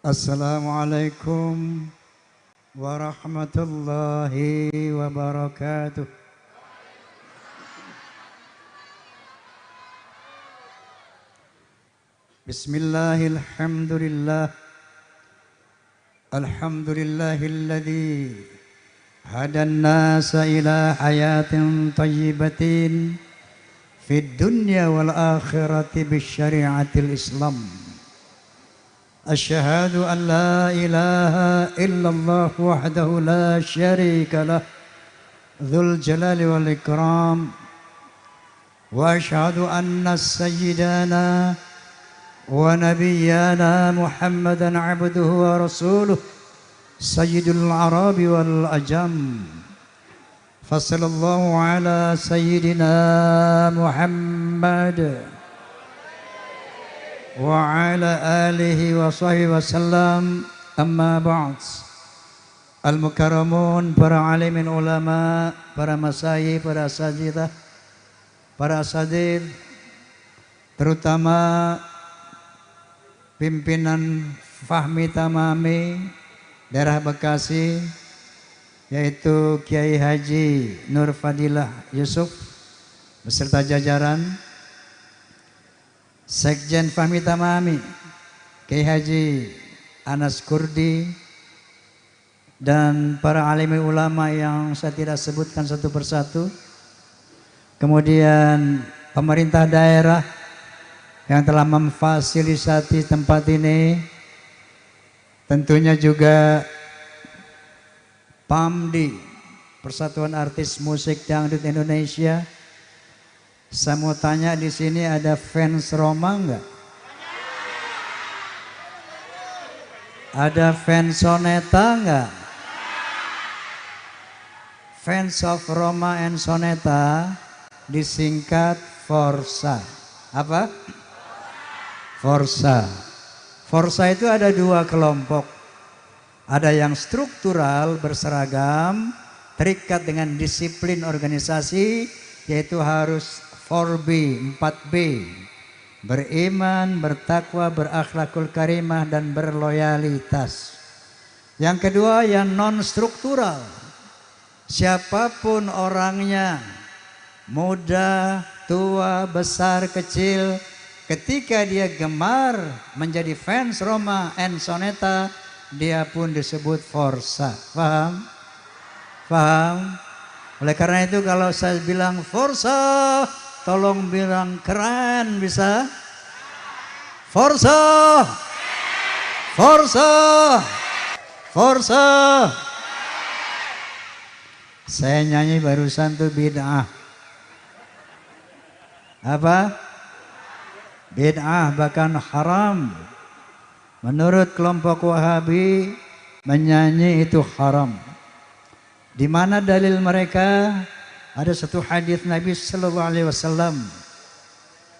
Assalamualaikum warahmatullahi wabarakatuh. Bismillahirrahmanirrahim. Alhamdulillahilladzi hadan nasa ila hayatin tayyibatin fid dunya wal akhirati bisyari'atil Islam. Asyhadu an la ilaha illallah wahdahu la syarika lah dzul jalali wal ikram wa asyhadu anna sayyidana wa nabiyyana Muhammadan abduhu wa rasuluh sayyidul arabi wal ajam fasallallahu ala sayyidina Muhammad wa ala alihi wa sahbihi wasallam. Amma ba'd. Al-mukarramun, para alimin ulama, para masayih, para asajidah, para asadid, terutama pimpinan Fahmi Tamami daerah Bekasi, yaitu Kiai Haji Nur Fadilah Yusuf beserta jajaran, Sekjen Fahmi Tamami Kiai Haji Anas Kurdi, dan para alim ulama yang saya tidak sebutkan satu persatu. Kemudian pemerintah daerah yang telah memfasilitasi tempat ini, tentunya juga PAMDI, Persatuan Artis Musik Dangdut Indonesia. Saya mau tanya, di sini ada fans Roma enggak? Ada fans Soneta enggak? Fans of Roma and Soneta disingkat Forsa. Apa? Forsa. Forsa itu ada dua kelompok. Ada yang struktural berseragam, terikat dengan disiplin organisasi, yaitu harus 4B, beriman, bertakwa, berakhlakul karimah, dan berloyalitas. Yang kedua yang non struktural, siapapun orangnya, muda, tua, besar, kecil, ketika dia gemar menjadi fans Roma and Soneta, dia pun disebut Forsa. Paham? Paham? Oleh karena itu kalau saya bilang Forsa, tolong bilang keren, bisa? Forsa! Forsa! Forsa! Saya nyanyi barusan tuh bid'ah. Apa? Bid'ah, bahkan haram. Menurut kelompok Wahabi, menyanyi itu haram. Di mana dalil mereka? Ada satu hadis Nabi sallallahu alaihi wasallam.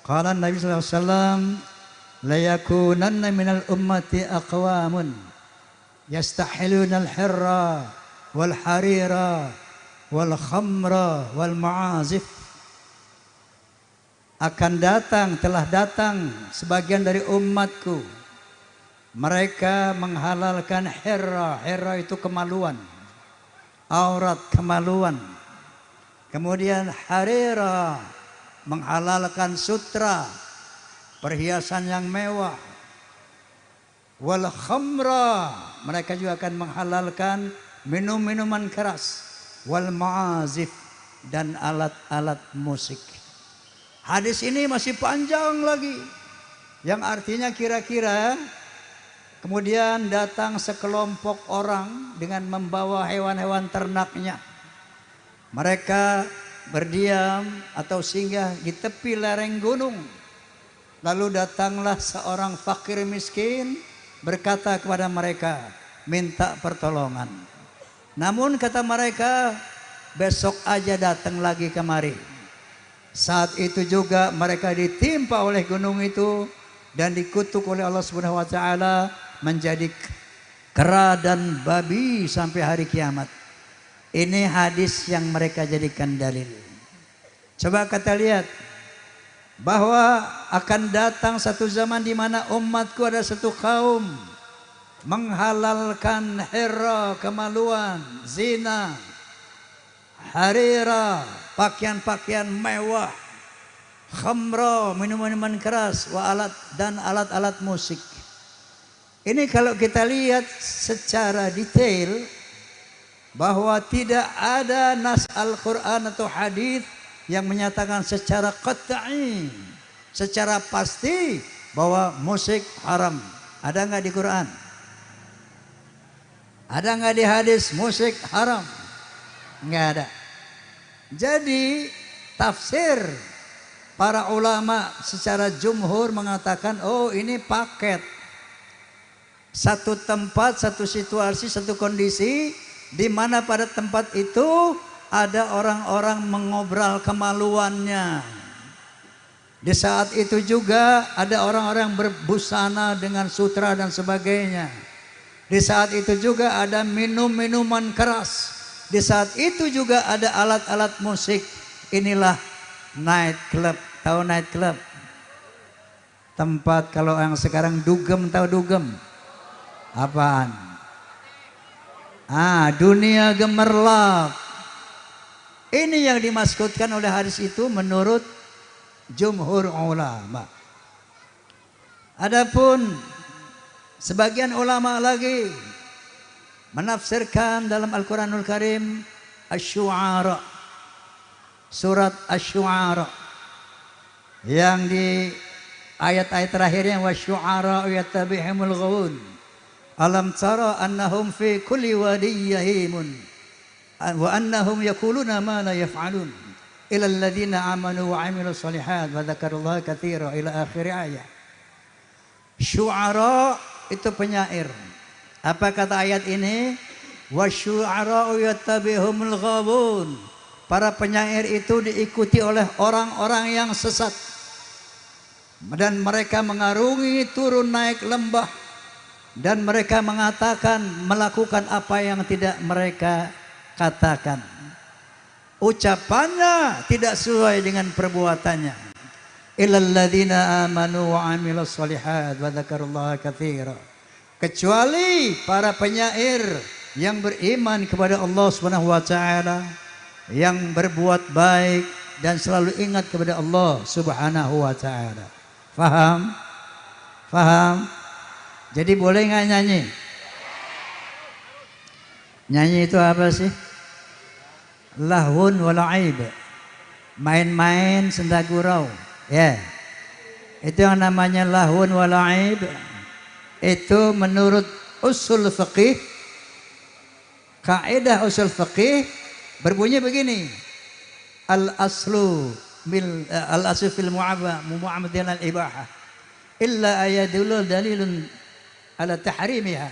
Qala Nabi sallallahu alaihi wasallam, la yakunanna minal ummati aqwamun yastahiluna al-hirra wal harira wal khamra wal ma'azif. Akan datang, telah datang sebagian dari umatku, mereka menghalalkan hirra. Hirra itu kemaluan, aurat, kemaluan. Kemudian harira, menghalalkan sutra, perhiasan yang mewah. Wal khamra, mereka juga akan menghalalkan minum-minuman keras. Wal ma'azif, dan alat-alat musik. Hadis ini masih panjang lagi, yang artinya kira-kira kemudian datang sekelompok orang dengan membawa hewan-hewan ternaknya. Mereka berdiam atau singgah di tepi lereng gunung. Lalu datanglah seorang fakir miskin berkata kepada mereka, minta pertolongan. Namun kata mereka, besok aja datang lagi kemari. Saat itu juga mereka ditimpa oleh gunung itu dan dikutuk oleh Allah Subhanahu wa taala menjadi kera dan babi sampai hari kiamat. Ini hadis yang mereka jadikan dalil. Coba kita lihat bahwa akan datang satu zaman di mana umatku ada satu kaum menghalalkan hira, kemaluan, zina, harira, pakaian-pakaian mewah, khamra, minuman-minuman keras, wa alat-alat musik. Ini kalau kita lihat secara detail bahwa tidak ada nas Al-Quran atau hadis yang menyatakan secara qat'i, secara pasti bahwa musik haram. Ada nggak di Quran? Ada nggak di hadis musik haram? Nggak ada. Jadi tafsir para ulama secara jumhur mengatakan, oh ini paket. Satu tempat, satu situasi, satu kondisi di mana pada tempat itu ada orang-orang mengobrol kemaluannya. Di saat itu juga ada orang-orang berbusana dengan sutra dan sebagainya. Di saat itu juga ada minum-minuman keras. Di saat itu juga ada alat-alat musik. Inilah night club. Tahu night club? Tempat kalau yang sekarang dugem, tahu dugem? Apaan? Dunia gemerlap. Ini yang dimaksudkan oleh hadis itu menurut jumhur ulama. Adapun sebagian ulama lagi menafsirkan dalam Al-Quranul Karim Asy-Syu'ara, surat Asy-Syu'ara yang di ayat-ayat terakhirnya wasyu'ara yattabi'humul ghawun. Alam tara annahum fi kulli wadin yahimun wa annahum yaquluna ma la yaf'alun ila alladhina amanu wa 'amilus shalihat wa dzakarullaha katsira ila akhir ayat. Syu'ara itu penyair. Apa kata ayat ini? Wasyu'ara yattabi'humul ghawun. Para penyair itu diikuti oleh orang-orang yang sesat. Dan mereka mengarungi turun naik lembah. Dan mereka mengatakan, melakukan apa yang tidak mereka katakan. Ucapannya tidak sesuai dengan perbuatannya. Illal ladzina amanu wa 'amilus shalihat wa dzakarullaha katsira. Kecuali para penyair yang beriman kepada Allah Subhanahu wa taala, yang berbuat baik dan selalu ingat kepada Allah Subhanahu wa taala. Faham? Faham? Jadi boleh nggak nyanyi? Nyanyi itu apa sih? Lahun wala'ib. Main-main senda gurau. Ya. Itu yang namanya lahun wala'ib. Itu menurut usul fiqih, kaidah usul fiqih berbunyi begini. Al-aslu fil mu'amadatin al-ibahah illa ayadulul dalilun ala tahrimiha.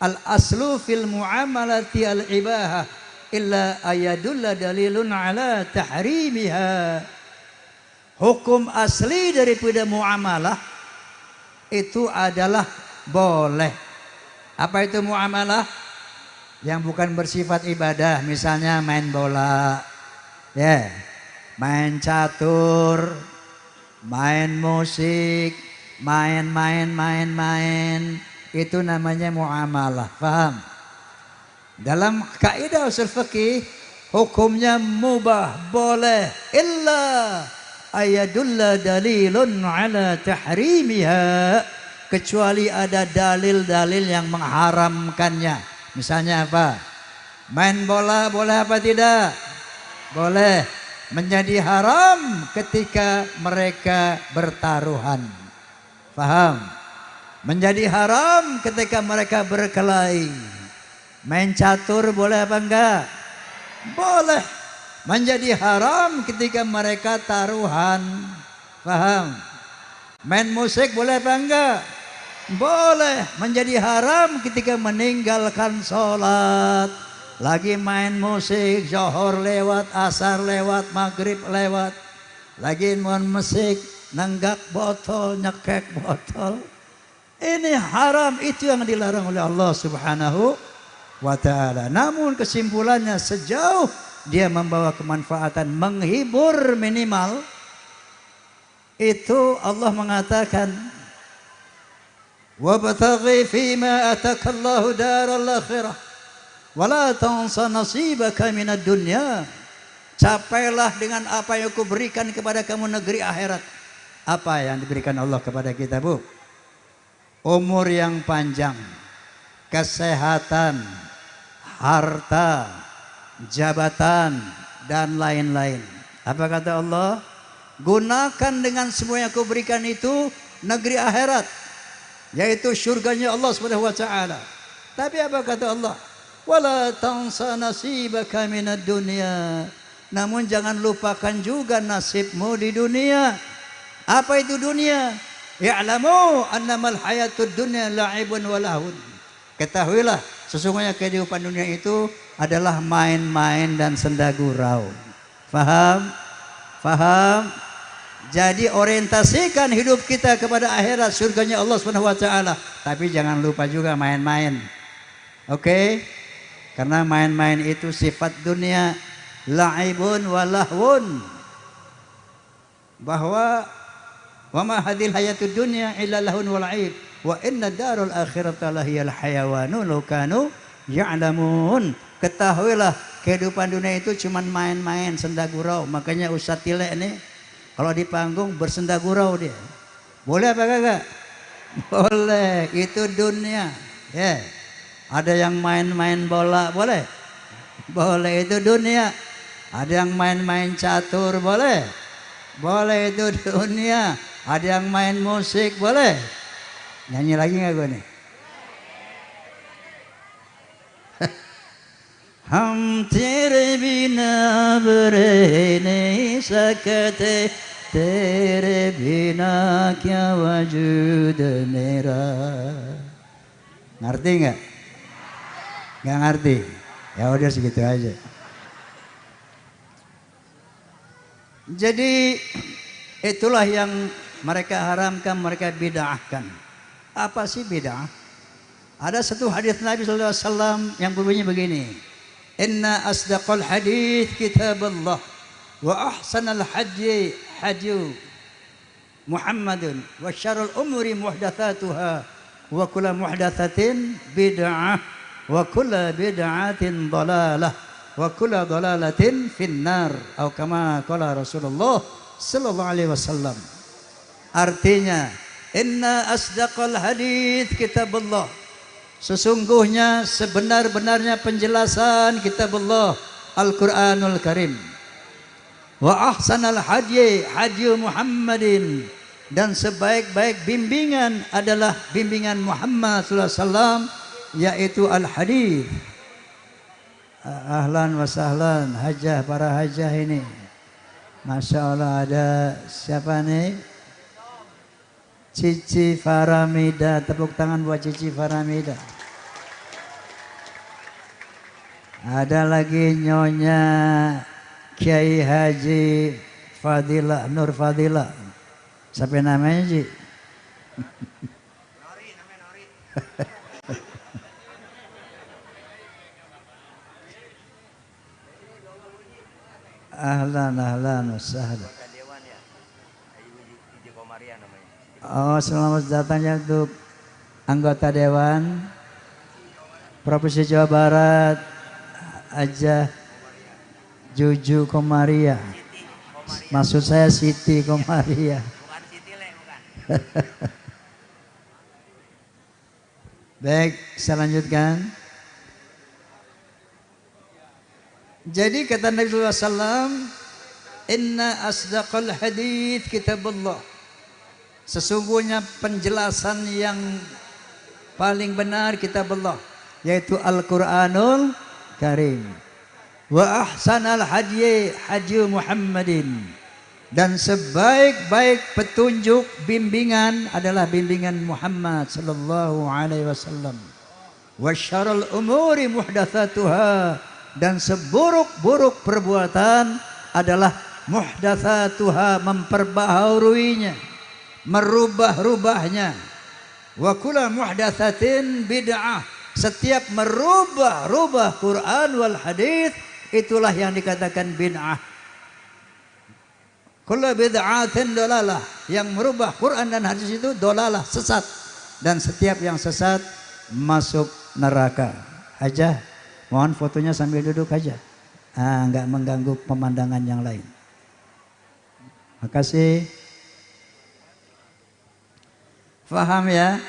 Al-aslu fil muamalati al-ibahah illa ayadulla dalilun ala tahrimiha. Hukum asli daripada muamalah itu adalah boleh. Apa itu muamalah? Yang bukan bersifat ibadah, misalnya main bola, ya, main catur, main musik, main, itu namanya muamalah. Paham? Dalam kaidah usul fikih hukumnya mubah, boleh, illa ayadulla dalilun ala tahrimiha, kecuali ada dalil-dalil yang mengharamkannya. Misalnya apa? Main bola boleh apa tidak? Boleh. Menjadi haram ketika mereka bertaruhan. Faham? Menjadi haram ketika mereka berkelahi. Main catur boleh apa enggak? Boleh. Menjadi haram ketika mereka taruhan. Faham? Main musik boleh apa enggak? Boleh. Menjadi haram ketika meninggalkan sholat. Lagi main musik, zuhur lewat, asar lewat, maghrib lewat. Lagi main musik, nenggak botol, nyekek botol. Ini haram, itu yang dilarang oleh Allah Subhanahu wa ta'ala. Namun kesimpulannya sejauh dia membawa kemanfaatan, menghibur minimal, itu Allah mengatakan wabtaghi fima atakallahu daral akhirah wala tansa nasibaka minad dunya. Capailah dengan apa yang aku berikan kepada kamu negeri akhirat. Apa yang diberikan Allah kepada kita, Bu? Umur yang panjang, kesehatan, harta, jabatan, dan lain-lain. Apa kata Allah? Gunakan dengan semua yang aku berikan itu negeri akhirat, yaitu surganya Allah Subhanahu wa taala. Tapi apa kata Allah? Wala tansa nasibaka minad dunya. Namun jangan lupakan juga nasibmu di dunia. Apa itu dunia? Ya'lamu annamal hayatud dunya la'ibun wa lahun. Ketahuilah sesungguhnya kehidupan dunia itu adalah main-main dan senda gurau. Faham? Faham? Jadi orientasikan hidup kita kepada akhirat, surganya Allah Subhanahu wa taala. Tapi jangan lupa juga main-main. Oke? Karena main-main itu sifat dunia. La'ibun wa lahwun. Bahwa wa ma hadhil hayatud dunya illa lahun wa la'ib wa inna darul akhirata lahiyal hayawanu law kanu ya'lamun. Ketahuilah kehidupan dunia itu cuma main-main senda gurau. Makanya Ustaz Tile ini kalau di panggung bersenda gurau dia. Boleh apa kagak? Boleh. Itu dunia. Ya. Ada yang main-main bola, boleh? Boleh, itu dunia. Ada yang main-main catur, boleh? Boleh, itu dunia. Ada yang main musik, boleh? Nyanyi lagi nggak gue nih? Hum tere bina bre nahi sakte, tere bina kya wajud mera. Ngerti nggak? Nggak ngerti? Ya udah segitu aja. Jadi itulah yang mereka haramkan, mereka bid'ahkan. Apa sih bid'ah? Ada satu hadis Nabi SAW yang berbunyi begini. Inna asdaqal hadis kitabullah wa ahsanal hajji hajju Muhammadun wa syarrul umuri muhdatsatuha wa kullu muhdatsatin bid'ah wa kullu bid'atin dhalalah wa kullu dhalalatin finnar atau kama qala Rasulullah sallallahu alaihi wasallam. Artinya, inna asdaqal hadits kitabullah. Sesungguhnya sebenar-benarnya penjelasan kitabullah Al-Qur'anul Karim. Wa ahsanal hadi hadi Muhammadin, dan sebaik-baik bimbingan adalah bimbingan Muhammad sallallahu alaihi wasallam, yaitu al-hadits. Ahlan wa sahlan hajah, para hajah ini. Masya Allah, ada siapa nih? Cici Faramida. Tepuk tangan buat Cici Faramida. Ada lagi Nyonya Kiai Haji Fadilah, Nur Fadilah. Siapa namanya Ji? Nori, namanya Nori. Ahlan wasahlan. Oh, selamat datangnya untuk anggota Dewan Provinsi Jawa Barat, Ajah Juju Komaria. Maksud saya Siti Komaria. Bukan Siti Le, bukan. Baik, saya lanjutkan. Jadi kata Nabi SAW, inna asdaqal hadits kitabullah. Sesungguhnya penjelasan yang paling benar kitabullah, yaitu Al-Quranul Karim. Wa ahsanal hadi hadi Muhammadin, dan sebaik-baik petunjuk bimbingan adalah bimbingan Muhammad sallallahu alaihi wasallam. Wa syarrul umuri muhdatsatuha, dan seburuk-buruk perbuatan adalah muhdatsatuha, memperbaharuinya, merubah-rubahnya. Wa kullu muhdatsatin bid'ah, setiap merubah-rubah Quran wal hadis itulah yang dikatakan bid'ah. Kullu bid'atin dolalah, yang merubah Quran dan hadis itu dolalah, sesat. dan setiap yang sesat masuk neraka. Aja, mohon fotonya sambil duduk aja, nggak mengganggu pemandangan yang lain. Makasih. Faham ya?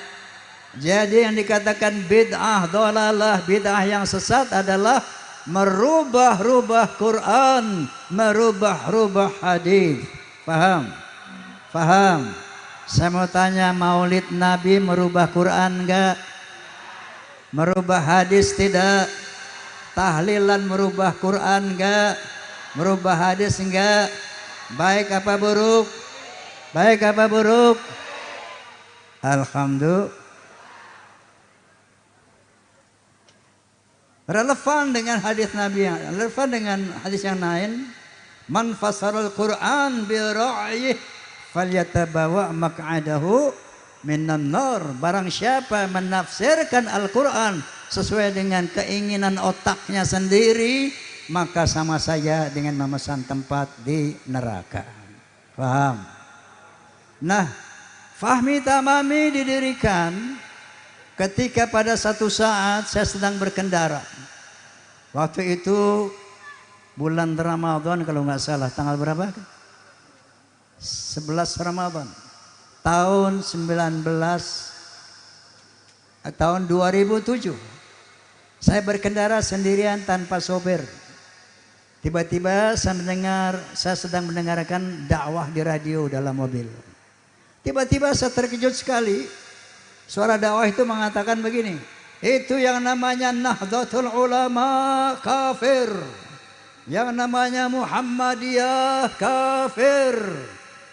Jadi yang dikatakan bid'ah dhalalah, bid'ah yang sesat adalah merubah-rubah Quran, merubah-rubah hadis. Paham? Paham? Saya mau tanya, maulid Nabi merubah Quran enggak? Merubah hadis tidak? Tahlilan merubah Quran enggak? Merubah hadis enggak? Baik apa buruk? Baik apa buruk? Alhamdulillah. Relevan dengan hadis Nabi, relevan dengan hadis yang lain. Man fasarul Quran bi ra'yih falyatabawa maq'adahu minan nar. Barang siapa menafsirkan Al-Quran sesuai dengan keinginan otaknya sendiri, maka sama saya dengan memesan tempat di neraka. Paham? Nah, Fahmi Tamami didirikan ketika pada satu saat saya sedang berkendara. Waktu itu bulan Ramadan kalau nggak salah, tanggal berapa? 11 Ramadan tahun 2007. Saya berkendara sendirian tanpa sopir. Tiba-tiba saya sedang mendengarkan dakwah di radio dalam mobil. Tiba-tiba saya terkejut sekali. Suara dakwah itu mengatakan begini, itu yang namanya Nahdlatul Ulama kafir, yang namanya Muhammadiyah kafir,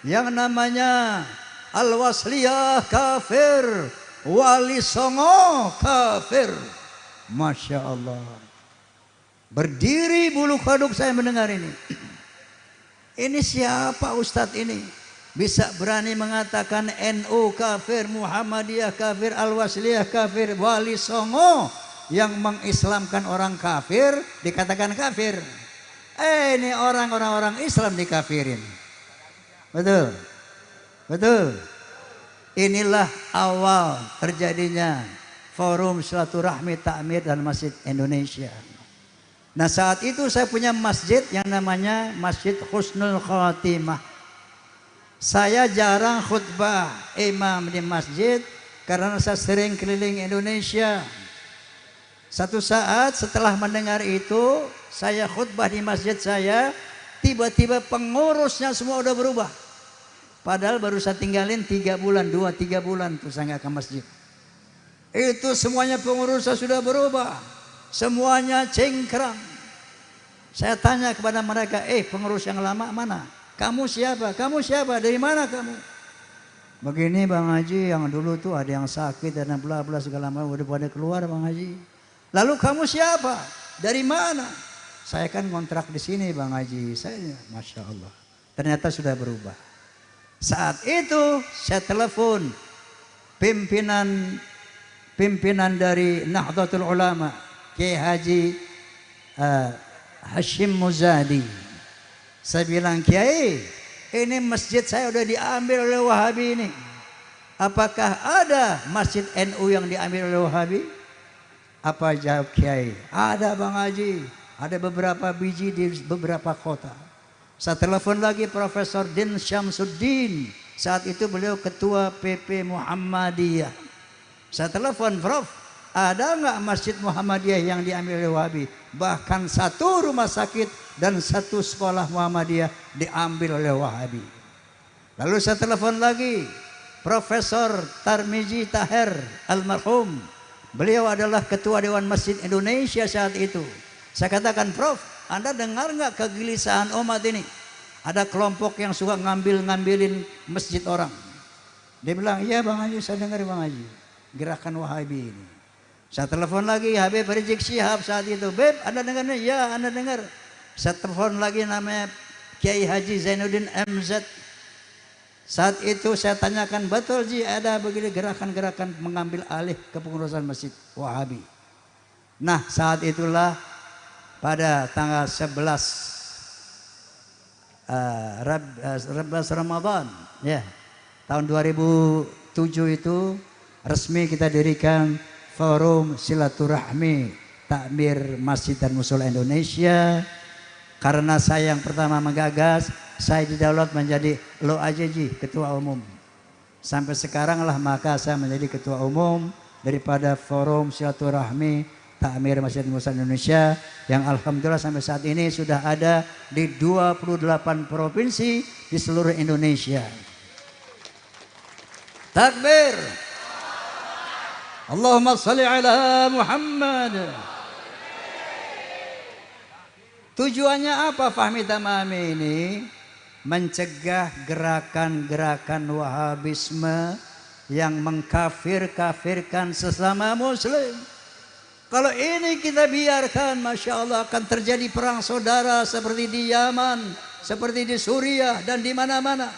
yang namanya Al-Wasliyah kafir, Wali Songo kafir. Masya Allah, berdiri bulu kuduk saya mendengar ini. Ini siapa Ustadz ini? Bisa berani mengatakan NU kafir, Muhammadiyah kafir, Al-Wasliyah kafir, Wali Songo yang mengislamkan orang kafir dikatakan kafir. Ini orang-orang Islam dikafirin. Betul? Betul? Inilah awal terjadinya forum silaturahmi takmir dan masjid Indonesia. Nah, saat itu saya punya masjid yang namanya Masjid Husnul Khotimah. Saya jarang khutbah imam di masjid karena saya sering keliling Indonesia. Satu saat setelah mendengar itu, saya khutbah di masjid saya, tiba-tiba pengurusnya semua udah berubah. Padahal baru saya tinggalin 3 bulan, 2-3 bulan tuh saya nggak ke masjid. Itu semuanya pengurusnya sudah berubah, semuanya cengkrang. Saya tanya kepada mereka, pengurus yang lama mana? Kamu siapa? Kamu siapa? Dari mana kamu? Begini Bang Haji, yang dulu tuh ada yang sakit dan bla bla segala macam udah pada keluar Bang Haji. Lalu kamu siapa? Dari mana? Saya kan kontrak di sini Bang Haji. Saya, Masya Allah, ternyata sudah berubah. Saat itu saya telepon pimpinan dari Nahdlatul Ulama, Kiai Haji Hashim Muzadi. Saya bilang, Kiai, ini masjid saya udah diambil oleh Wahabi ini. Apakah ada masjid NU yang diambil oleh Wahabi? Apa jawab Kiai? Ada Bang Haji, ada beberapa biji di beberapa kota. Saya telepon lagi Profesor Din Syamsuddin. Saat itu beliau ketua PP Muhammadiyah. Saya telepon, Prof, ada nggak masjid Muhammadiyah yang diambil oleh Wahabi? Bahkan 1 rumah sakit dan 1 sekolah Muhammadiyah diambil oleh Wahabi. Lalu saya telepon lagi Profesor Tarmizi Tahir almarhum. Beliau adalah ketua Dewan Masjid Indonesia saat itu. Saya katakan, Prof, Anda dengar nggak kegelisahan umat ini? Ada kelompok yang suka ngambilin masjid orang. Dia bilang, iya Bang Haji, saya dengar Bang Haji, gerakan Wahabi ini. Saya telepon lagi Habib Rizik Syihab saat itu. Beb, Anda dengar? Ya, Anda dengar. Saya telepon lagi namanya Kiai Haji Zainuddin MZ. Saat itu saya tanyakan, betul Ji ada begini gerakan-gerakan mengambil alih kepengurusan masjid Wahabi. Nah, saat itulah pada tanggal 11 Ramadan ya, tahun 2007 itu resmi kita dirikan Forum Silaturahmi Takmir Masjid dan Mushola Indonesia. Karena saya yang pertama menggagas, saya didaulat menjadi Lo aja Ji, ketua umum. Sampai sekarang lah maka saya menjadi ketua umum daripada Forum Silaturahmi Takmir Masjid dan Mushola Indonesia, yang alhamdulillah sampai saat ini sudah ada di 28 provinsi di seluruh Indonesia. Takbir. Allahumma salli ala Muhammad. Tujuannya apa Fahmi Tamami ini? Mencegah gerakan-gerakan Wahabisme yang mengkafir-kafirkan sesama Muslim. Kalau ini kita biarkan, Masya Allah akan terjadi perang saudara seperti di Yaman, seperti di Suriah dan di mana-mana.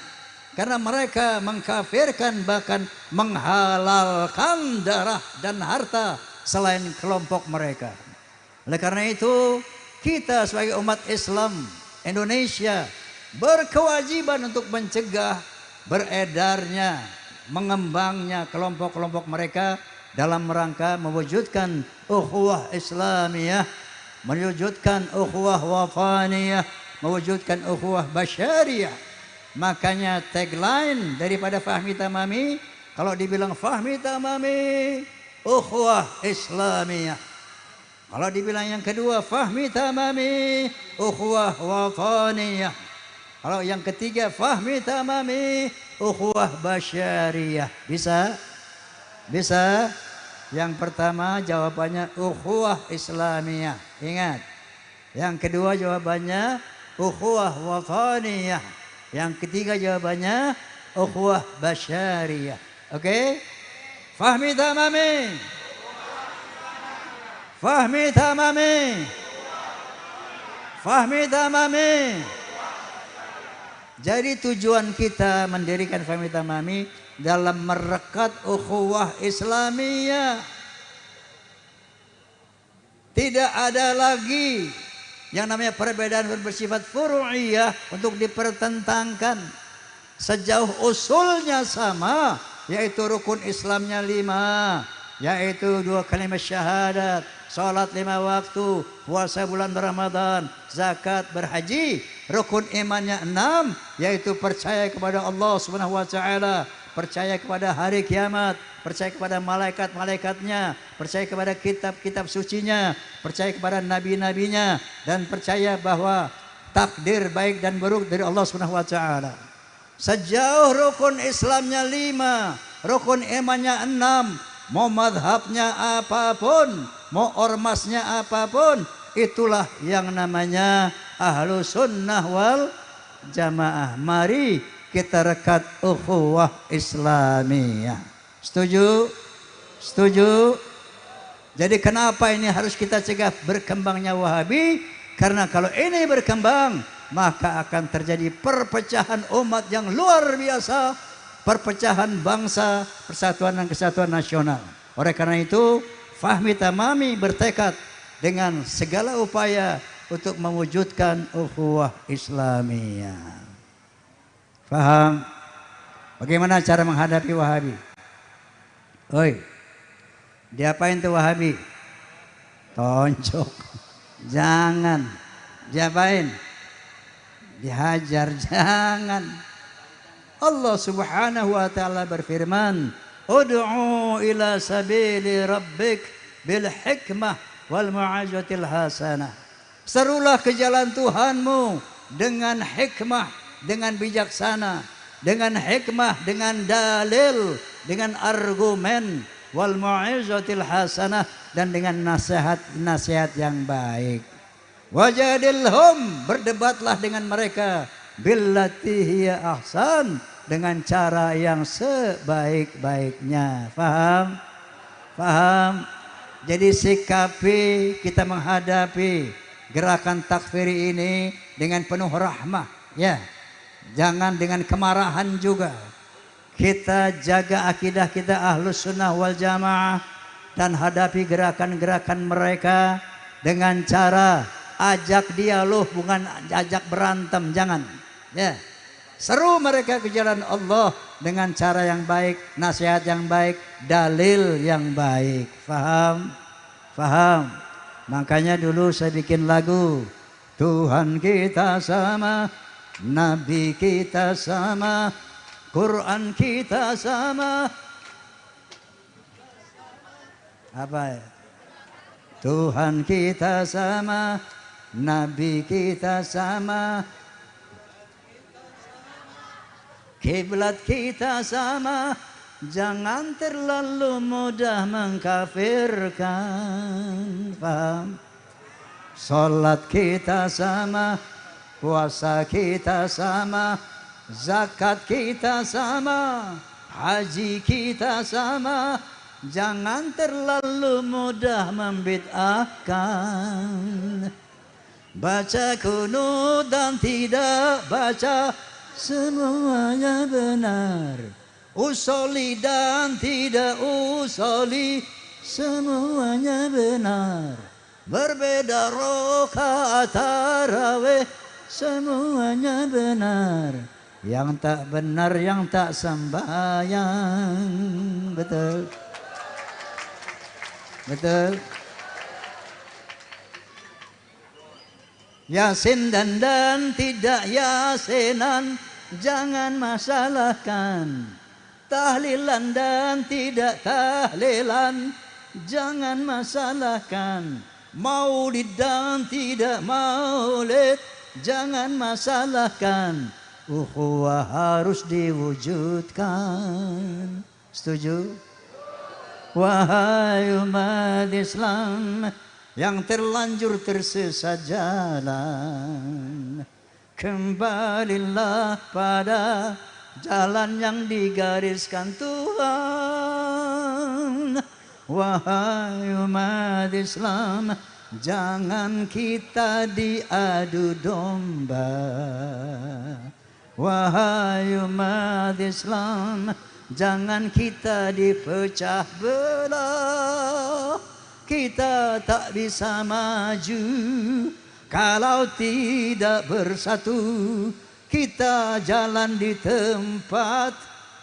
Karena mereka mengkafirkan bahkan menghalalkan darah dan harta selain kelompok mereka. Oleh karena itu, kita sebagai umat Islam Indonesia berkewajiban untuk mencegah beredarnya, mengembangnya kelompok-kelompok mereka dalam rangka mewujudkan ukhuwah Islamiyah, mewujudkan ukhuwah wataniyah, mewujudkan ukhuwah basyariyah. Makanya tagline daripada Fahmi Tamami, kalau dibilang Fahmi Tamami ukhuwah Islamiyah. Kalau dibilang yang kedua Fahmi Tamami ukhuwah wataniyah. Kalau yang ketiga Fahmi Tamami ukhuwah basyariyah. Bisa? Bisa? Yang pertama jawabannya ukhuwah Islamiyah. Ingat. Yang kedua jawabannya ukhuwah wataniyah. Yang ketiga jawabannya ukhuwah basyariyah. Oke? Fahmi Tamami. Fahmi Tamami. Fahmi Tamami. Jadi tujuan kita mendirikan Fahmi Tamami dalam merekat ukhuwah Islamiyah. Tidak ada lagi yang namanya perbedaan bersifat furu'iyah untuk dipertentangkan. Sejauh usulnya sama, yaitu rukun Islamnya 5, yaitu 2 kalimat syahadat, salat 5 waktu, puasa bulan Ramadan, zakat, berhaji. Rukun imannya 6, yaitu percaya kepada Allah Subhanahu wa taala, percaya kepada hari kiamat, percaya kepada malaikat-malaikatnya, percaya kepada kitab-kitab sucinya, percaya kepada nabi-nabinya, dan percaya bahwa takdir baik dan buruk dari Allah Subhanahu wa taala. Sejauh rukun Islamnya 5, rukun imannya 6, mau madhabnya apapun, mau ormasnya apapun, itulah yang namanya ahlu sunnah wal jamaah. Mari kita rekat ukhuwah Islamiyah. Setuju? Setuju? Jadi kenapa ini harus kita cegah berkembangnya Wahabi? Karena kalau ini berkembang, maka akan terjadi perpecahan umat yang luar biasa, perpecahan bangsa, persatuan dan kesatuan nasional. Oleh karena itu, Fahmi Tamami bertekad dengan segala upaya untuk mewujudkan ukhuwah Islamiyah. Faham? Bagaimana cara menghadapi Wahabi? Oi, diapain tuh Wahabi? Tonjok. Jangan. Diapain? Dihajar. Jangan. Allah Subhanahu wa taala berfirman, "Ud'u ila sabili rabbik bil hikmah wal mau'izatil hasanah." Serulah ke jalan Tuhanmu dengan hikmah, dengan bijaksana, dengan hikmah, dengan dalil, dengan argumen, wal mau'izatil hasanah, dan dengan nasihat-nasihat yang baik. Wajadilhum, berdebatlah dengan mereka, billati hiya ahsan, dengan cara yang sebaik-baiknya. Faham? Faham? Jadi sikapi kita menghadapi gerakan takfiri ini dengan penuh rahmah, ya. Jangan dengan kemarahan juga. Kita jaga akidah kita ahlus sunnah wal jamaah dan hadapi gerakan-gerakan mereka dengan cara ajak dialog, bukan ajak berantem. Jangan, ya. Seru mereka ke jalan Allah dengan cara yang baik, nasihat yang baik, dalil yang baik. Faham? Faham? Makanya dulu saya bikin lagu. Tuhan kita sama, Nabi kita sama, Quran kita sama. Apa ya? Tuhan kita sama, Nabi kita sama, kiblat kita sama, jangan terlalu mudah mengkafirkan. Paham? Salat kita sama, puasa kita sama, zakat kita sama, haji kita sama, jangan terlalu mudah membid'ahkan. Baca kunut dan tidak baca, semuanya benar. Usoli dan tidak usoli, semuanya benar. Berbeda rokaat tarawih, semuanya benar. Yang tak benar, yang tak sembahyang. Betul? Betul? Yasin dan tidak yasinan, jangan masalahkan. Tahlilan dan tidak tahlilan, jangan masalahkan. Maulid dan tidak maulid, jangan masalahkan. Ukhuwah harus diwujudkan. Setuju? Wahai umat Islam yang terlanjur tersesat jalan, kembalilah pada jalan yang digariskan Tuhan. Wahai umat Islam, jangan kita diadu domba. Wahai umat Islam, jangan kita dipecah belah. Kita tak bisa maju kalau tidak bersatu. Kita jalan di tempat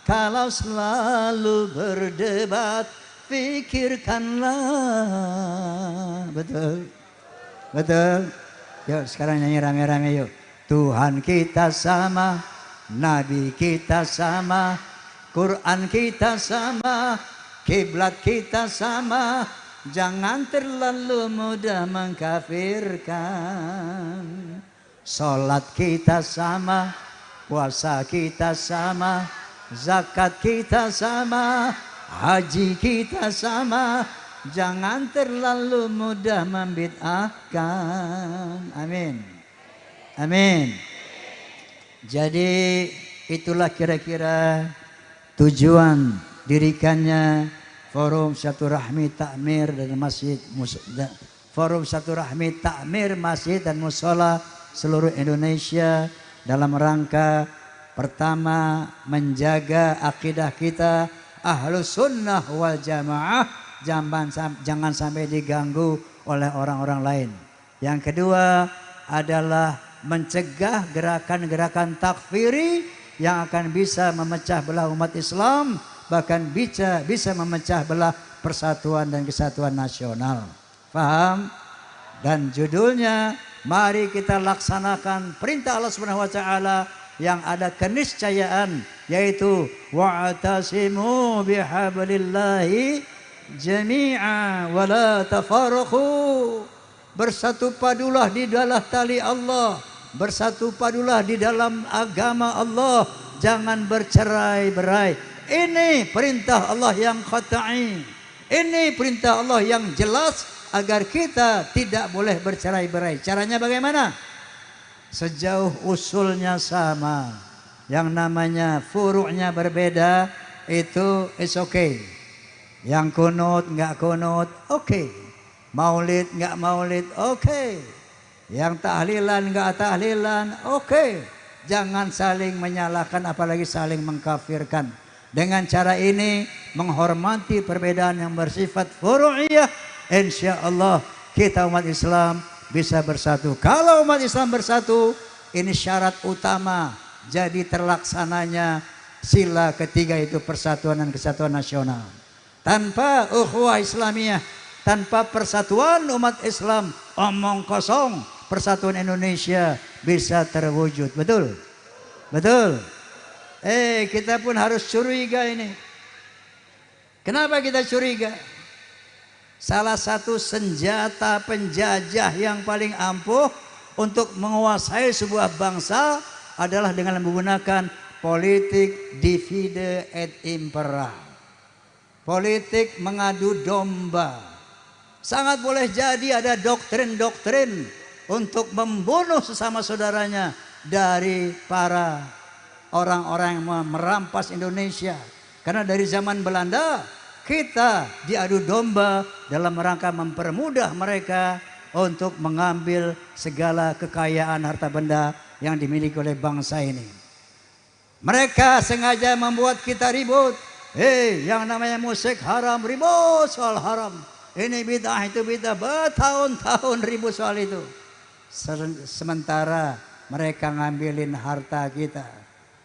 kalau selalu berdebat. Pikirkanlah. Betul? Betul? Yuk sekarang nyanyi rame-rame yuk. Tuhan kita sama, Nabi kita sama, Quran kita sama, kiblat kita sama. Jangan terlalu mudah mengkafirkan. Salat kita sama, puasa kita sama, zakat kita sama, haji kita sama. Jangan terlalu mudah membid'ahkan. Amin. Amin. Jadi itulah kira-kira tujuan dirikannya Forum Silaturahmi Takmir dan Masjid, Forum Silaturahmi Takmir Masjid dan Mushola seluruh Indonesia dalam rangka pertama menjaga akidah kita Ahlus Sunnah wal Jamaah, jangan sampai diganggu oleh orang-orang lain. Yang kedua adalah mencegah gerakan-gerakan takfiri yang akan bisa memecah belah umat Islam, bahkan bisa memecah belah persatuan dan kesatuan nasional. Paham? Dan judulnya, mari kita laksanakan perintah Allah Subhanahu wa taala yang ada keniscayaan, yaitu wa'tasimu bihablillahi jami'a wa la tafarraqu. Bersatu padulah di dalam tali Allah, bersatu padulah di dalam agama Allah, jangan bercerai-berai. Ini perintah Allah yang qat'i. Ini perintah Allah yang jelas agar kita tidak boleh bercerai-berai. Caranya bagaimana? Sejauh usulnya sama, yang namanya furu'nya berbeda, itu is okay. Yang kunut nggak kunut, okay. Maulid nggak maulid, okay. Yang tahlilan nggak tahlilan, okay. Jangan saling menyalahkan, apalagi saling mengkafirkan. Dengan cara ini menghormati perbedaan yang bersifat furu'iyah, insya Allah kita umat Islam bisa bersatu. Kalau umat Islam bersatu, ini syarat utama jadi terlaksananya sila ketiga itu persatuan dan kesatuan nasional. Tanpa ukhuwah Islamiyah, tanpa persatuan umat Islam, omong kosong, persatuan Indonesia bisa terwujud. Betul? Betul? Kita pun harus curiga ini. Kenapa kita curiga? Salah satu senjata penjajah yang paling ampuh untuk menguasai sebuah bangsa adalah dengan menggunakan politik divide et impera. Politik mengadu domba. Sangat boleh jadi ada doktrin-doktrin untuk membunuh sesama saudaranya dari para orang-orang yang merampas Indonesia. Karena dari zaman Belanda kita diadu domba dalam rangka mempermudah mereka untuk mengambil segala kekayaan harta benda yang dimiliki oleh bangsa ini. Mereka sengaja membuat kita ribut. Yang namanya musik haram, ribut soal haram. Ini bid'ah, itu bid'ah, bertahun-tahun ribut soal itu. Sementara mereka ngambilin harta kita.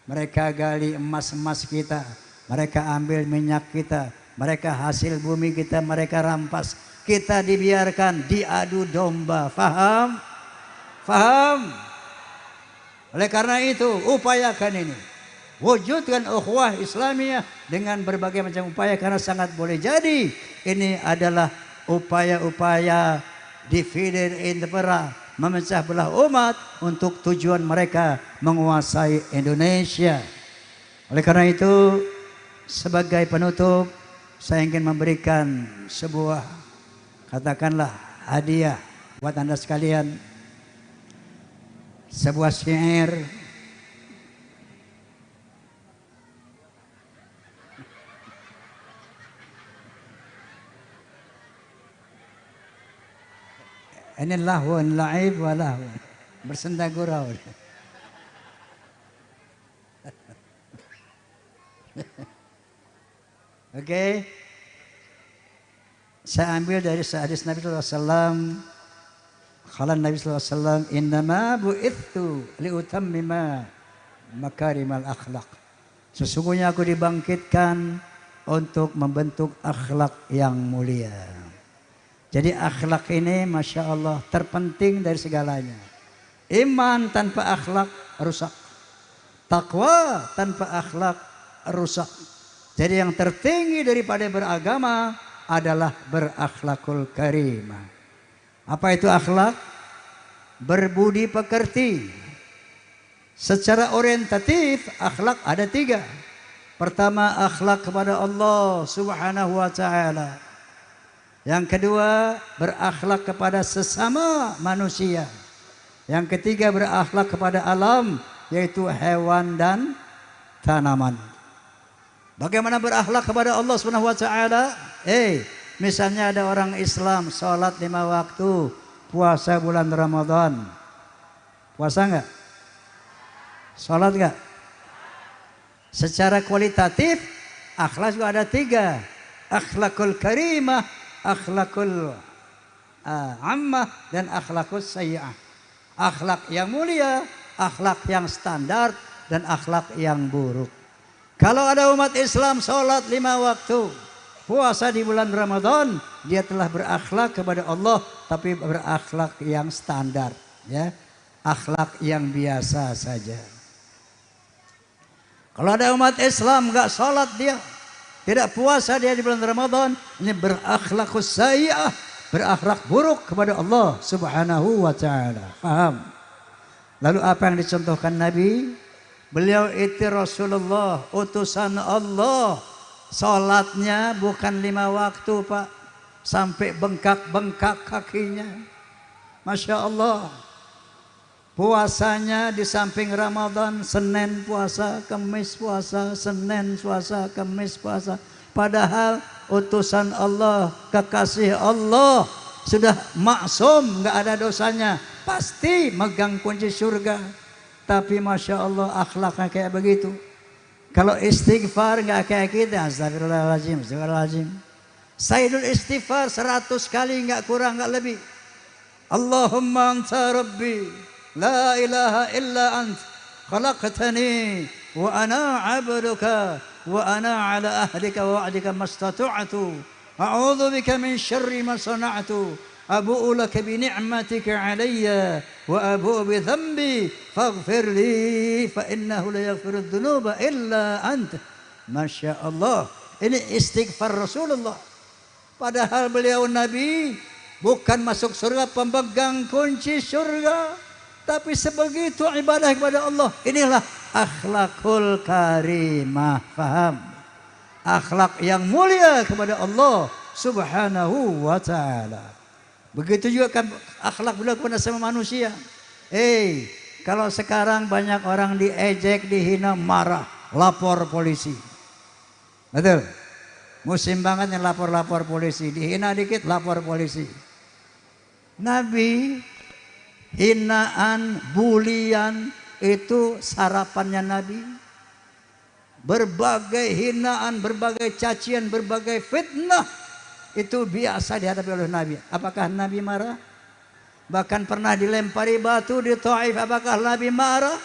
Mereka gali emas-emas kita. Mereka ambil minyak kita. Mereka hasil bumi kita mereka rampas. Kita dibiarkan diadu domba. Faham? Faham? Oleh karena itu upayakan ini. Wujudkan ukhuwah Islamiyah dengan berbagai macam upaya. Karena sangat boleh jadi ini adalah upaya-upaya divide et impera, memecah belah umat untuk tujuan mereka menguasai Indonesia. Oleh karena itu sebagai penutup saya ingin memberikan sebuah, katakanlah, hadiah buat Anda sekalian. Sebuah syair ini lahun la'ib wa lahun, bersenda gurau. Oke. Saya ambil dari hadis Nabi sallallahu alaihi wasallam. Qala Nabi sallallahu alaihi wasallam, "Innama bu'ithu liutammima makarimal akhlaq." Sesungguhnya aku dibangkitkan untuk membentuk akhlak yang mulia. Jadi akhlak ini Masya Allah terpenting dari segalanya. Iman tanpa akhlak rusak. Takwa tanpa akhlak rusak. Jadi yang tertinggi daripada beragama adalah berakhlakul karimah. Apa itu akhlak? Berbudi pekerti. Secara orientatif akhlak ada 3. Pertama, akhlak kepada Allah Subhanahu wa ta'ala. Yang kedua, berakhlak kepada sesama manusia. Yang ketiga, berakhlak kepada alam, yaitu hewan dan tanaman. Bagaimana berakhlak kepada Allah Subhanahu wa ta'ala? Misalnya ada orang Islam sholat 5 waktu, puasa bulan Ramadan. Puasa enggak? Sholat enggak? Secara kualitatif akhlak juga ada 3. Akhlakul karimah, akhlakul ammah, dan akhlakul sayyi'ah. Akhlak yang mulia, akhlak yang standar, dan akhlak yang buruk. Kalau ada umat Islam sholat 5 waktu, puasa di bulan Ramadan, dia telah berakhlak kepada Allah, tapi berakhlak yang standar, ya, akhlak yang biasa saja. Kalau ada umat Islam nggak sholat dia, tidak puasa dia di bulan Ramadan, ini berakhlakus sayyi'ah, berakhlak buruk kepada Allah Subhanahu wa ta'ala. Paham? Lalu apa yang dicontohkan Nabi? Beliau itu Rasulullah, utusan Allah. Sholatnya bukan 5 waktu, Pak, sampai bengkak-bengkak kakinya. Masya Allah. Puasanya di samping Ramadan, Senin puasa, Kamis puasa, Senin puasa, Kamis puasa. Padahal utusan Allah, kekasih Allah, sudah maksum, nggak ada dosanya, pasti megang kunci surga. Tapi Masya Allah akhlaknya kayak begitu. Kalau istighfar nggak kayak kita, astagfirullahaladzim, astagfirullahaladzim. Sayyidul istighfar 100 kali nggak kurang nggak lebih. Allahumma anta rabbi, la ilaha illa ant, khalaqtani wa ana 'abduka wa ana 'ala ahdika wa wa'dika mastata'tu a'udzu bika min syarri ma sana'tu abu'u laka bi ni'matika 'alayya wa abu'u bi dhanbi faghfir li fa innahu la yaghfiru dzunuba illa anta. Masya Allah, ini istighfar Rasulullah. Padahal beliau Nabi, bukan masuk surga pemegang kunci surga, tapi sebegitu ibadah kepada Allah. Inilah akhlakul karimah. Faham? Akhlak yang mulia kepada Allah subhanahu wa ta'ala. Begitu juga kan akhlak beliau kepada sama manusia. Kalau sekarang banyak orang diejek, dihina, marah, lapor polisi. Betul? Musim banget yang lapor-lapor polisi. Dihina dikit, lapor polisi. Nabi, hinaan, bulian, itu sarapannya Nabi. Berbagai hinaan, berbagai cacian, berbagai fitnah, itu biasa dihadapi oleh Nabi. Apakah Nabi marah? Bahkan pernah dilempari batu di Taif. Apakah Nabi marah?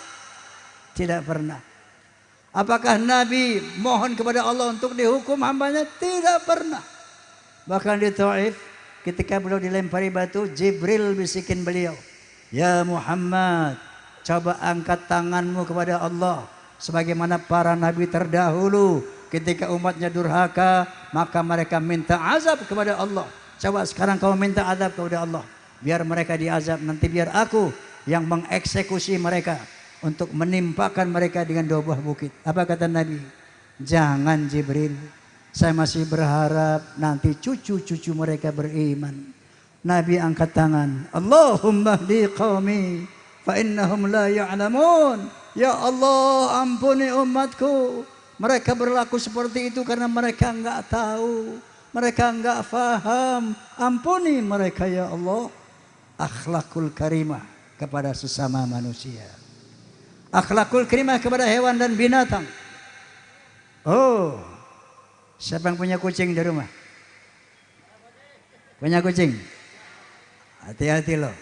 Tidak pernah. Apakah Nabi mohon kepada Allah untuk dihukum hambanya? Tidak pernah. Bahkan di Taif, ketika beliau dilempari batu, Jibril bisikin beliau, ya Muhammad, coba angkat tanganmu kepada Allah. Sebagaimana para nabi terdahulu, ketika umatnya durhaka, maka mereka minta azab kepada Allah. Coba sekarang kau minta azab kepada Allah, biar mereka diazab, nanti biar aku yang mengeksekusi mereka, untuk menimpakan mereka dengan 2 buah bukit. Apa kata Nabi? Jangan Jibril, saya masih berharap nanti cucu-cucu mereka beriman. Nabi angkat tangan, Allahumma hdi qaumi fa innahum la ya'lamun. Ya Allah, ampuni umatku, mereka berlaku seperti itu karena mereka enggak tahu, mereka enggak faham. Ampuni mereka ya Allah. Akhlakul karimah kepada sesama manusia. Akhlakul karimah kepada hewan dan binatang. Oh, siapa yang punya kucing di rumah? Punya kucing? Hati-hati loh.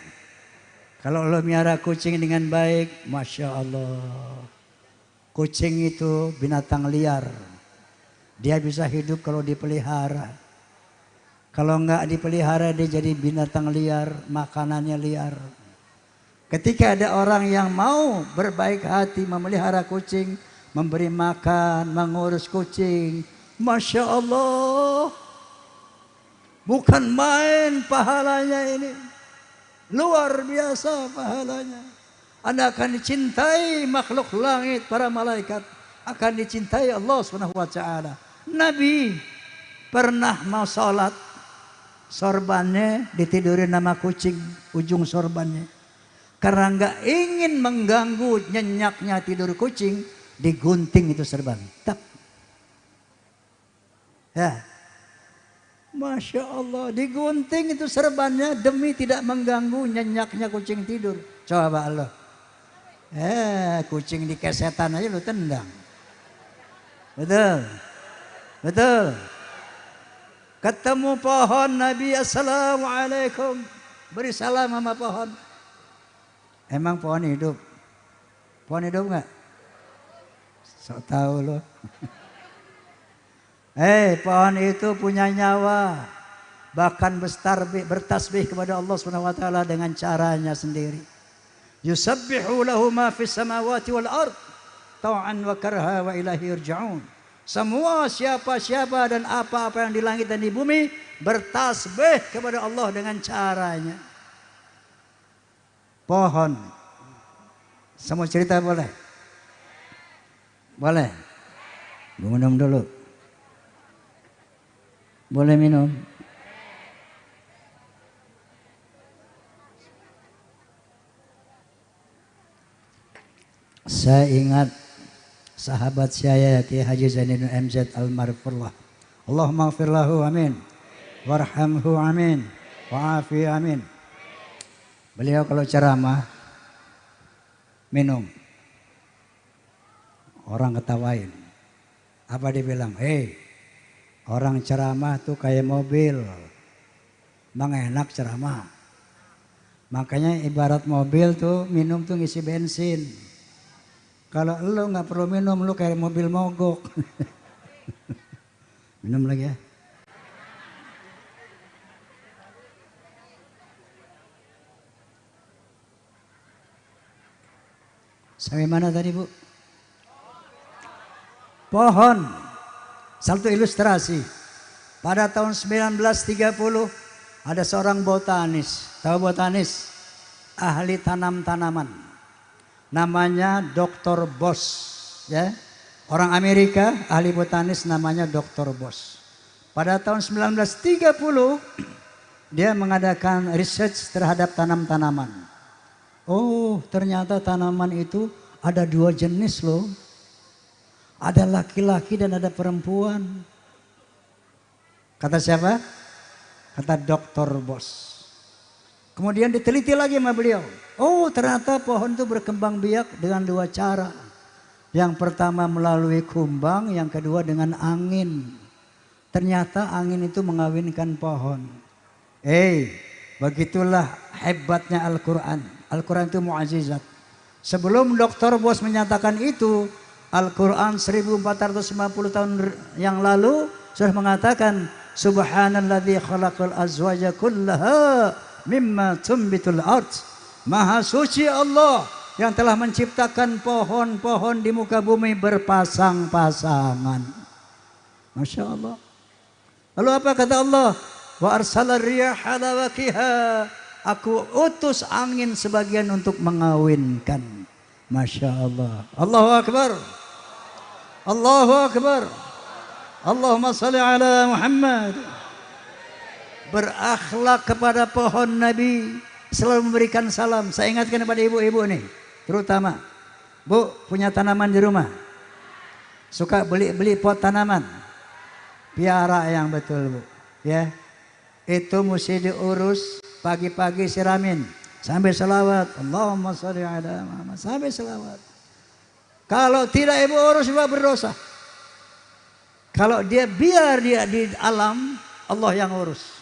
Kalau lo miara kucing dengan baik, Masya Allah. Kucing itu binatang liar. Dia bisa hidup kalau dipelihara. Kalau enggak dipelihara, dia jadi binatang liar, makanannya liar. Ketika ada orang yang mau berbaik hati memelihara kucing, memberi makan, mengurus kucing, Masya Allah, bukan main pahalanya ini. Luar biasa pahalanya. Anda akan dicintai makhluk langit, para malaikat. Akan dicintai Allah SWT. Nabi pernah mau sholat, sorbannya ditidurin nama kucing, ujung sorbannya. Karena nggak ingin mengganggu nyenyaknya tidur kucing, digunting itu serban. Tak. Ya. Masya Allah, digunting itu serbannya demi tidak mengganggu nyenyaknya kucing tidur. Coba Allah. Kucing di kesetan aja lu tendang. Betul. Betul. Ketemu pohon Nabi, assalamualaikum. Beri salam sama pohon. Emang pohon hidup? Pohon hidup nggak? Sok tahu loh. Pohon itu punya nyawa. Bahkan bertasbih kepada Allah SWT dengan caranya sendiri. Yusabbihu lahu ma fis samawati wal ard tau'an wa karha wa ilahi yurja'un. Semua siapa-siapa dan apa-apa yang di langit dan di bumi bertasbih kepada Allah dengan caranya. Pohon. Semua cerita boleh? Boleh? Minum dulu. Boleh minum? Saya ingat sahabat saya Kiai Haji Zainuddin MZ Almarhumullah. Allahumma ighfir lahu amin. Warhamhu amin. Wa'afi amin. Beliau kalau ceramah minum. Orang ketawain. Apa dia bilang? Orang ceramah tuh kayak mobil. Emang enak ceramah. Makanya ibarat mobil tuh minum tuh ngisi bensin. Kalau lu nggak perlu minum, lu kayak mobil mogok. Minum lagi ya. Sampai mana tadi Bu? Pohon. Satu ilustrasi. Pada tahun 1930 ada seorang botanis. Tahu botanis? Ahli tanam-tanaman. Namanya Dr. Boss. Ya. Orang Amerika, ahli botanis namanya Dr. Boss. Pada tahun 1930 dia mengadakan research terhadap tanam-tanaman. Oh, ternyata tanaman itu ada dua jenis loh. Ada laki-laki dan ada perempuan. Kata siapa? Kata Dr. Boss. Kemudian diteliti lagi sama beliau. Oh, ternyata pohon itu berkembang biak dengan dua cara. Yang pertama melalui kumbang, yang kedua dengan angin. Ternyata angin itu mengawinkan pohon. Begitulah hebatnya Al-Quran. Al-Quran itu mu'ajizat. Sebelum Dr. Boss menyatakan itu, Al-Quran 1450 tahun yang lalu sudah mengatakan Subhanalladzi khalaqal azwaja kullaha mimma tumbitul ard. Maha suci Allah yang telah menciptakan pohon-pohon di muka bumi berpasang-pasangan. Masya Allah. Lalu apa kata Allah? Wa arsalar riyaha lawaqiha. Aku utus angin sebagian untuk mengawinkan. Masya Allah. Allahu Akbar. Allahu Akbar. Allahumma salli ala Muhammad. Berakhlak kepada pohon Nabi. Selalu memberikan salam. Saya ingatkan kepada ibu-ibu nih. Terutama. Bu, punya tanaman di rumah. Suka beli pot tanaman. Piara yang betul Bu. Ya. Itu mesti diurus. Pagi-pagi siramin. Sampai selawat. Allahumma salli ala Muhammad. Sampai selawat. Kalau tidak ibu urus juga berdosa. Kalau biar dia di alam, Allah yang urus.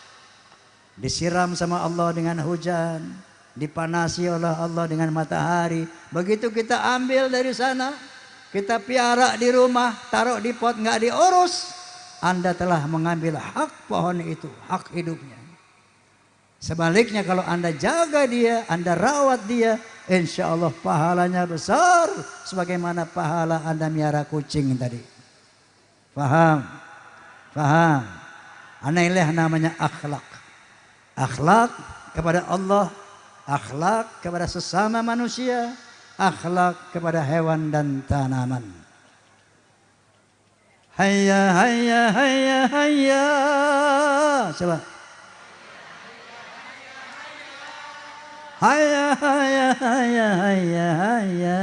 Disiram sama Allah dengan hujan. Dipanasi oleh Allah dengan matahari. Begitu kita ambil dari sana. Kita piara di rumah. Taruh di pot nggak diurus. Anda telah mengambil hak pohon itu. Hak hidupnya. Sebaliknya kalau Anda jaga dia, Anda rawat dia, insya Allah pahalanya besar. Sebagaimana pahala Anda miara kucing tadi. Paham? Paham? Inilah namanya akhlak. Akhlak kepada Allah, akhlak kepada sesama manusia, akhlak kepada hewan dan tanaman. Hayya, hayya, hayya, hayya. Coba. Hayya, hayya, hayya, hayya, hayya.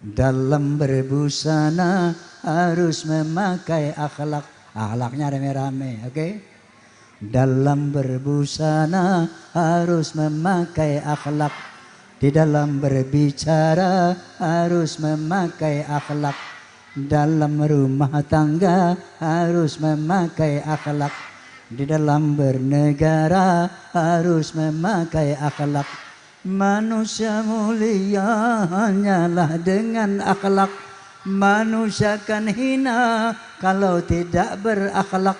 Dalam berbusana harus memakai akhlak. Akhlaknya rame-rame, oke? Dalam berbusana harus memakai akhlak. Di dalam berbicara harus memakai akhlak. Dalam rumah tangga harus memakai akhlak. Di dalam bernegara harus memakai akhlak. Manusia mulia hanyalah dengan akhlak. Manusia kan hina kalau tidak berakhlak.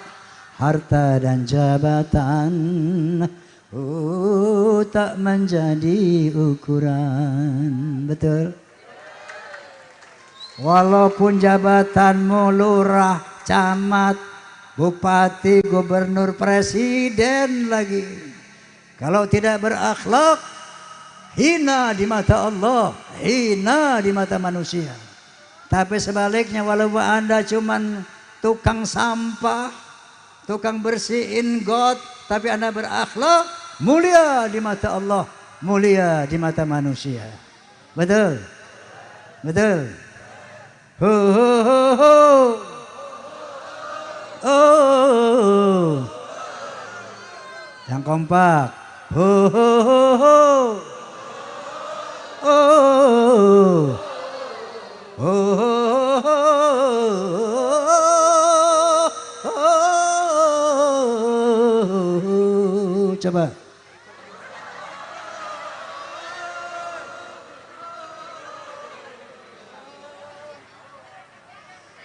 Harta dan jabatan tak menjadi ukuran. Betul? Walaupun jabatanmu lurah, camat, bupati, gubernur, presiden lagi. Kalau tidak berakhlak, hina di mata Allah, hina di mata manusia. Tapi sebaliknya walaupun Anda cuman tukang sampah, tukang bersihin got, tapi Anda berakhlak, mulia di mata Allah, mulia di mata manusia. Betul? Betul? Ho ho ho ho. Oh. Yang kompak. Ho ho ho ho. Oh. Ho ho ho. Coba.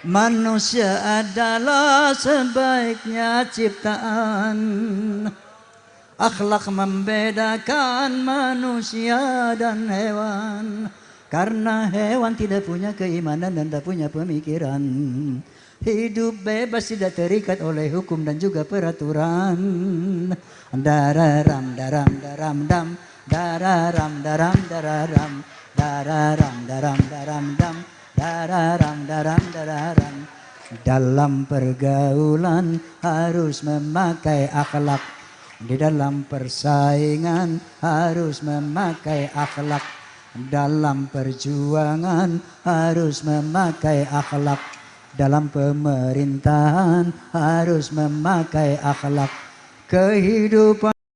Manusia adalah sebaiknya ciptaan. Akhlak membedakan manusia dan hewan. Karena hewan tidak punya keimanan dan tidak punya pemikiran. Hidup bebas tidak terikat oleh hukum dan juga peraturan. Dararam daram daram dam, dararam daram dararam, dararam daram daram dam, dararam daram dararam. Dalam pergaulan harus memakai akhlak. Di dalam persaingan harus memakai akhlak. Dalam perjuangan harus memakai akhlak. Dalam pemerintahan harus memakai akhlak. Kehidupan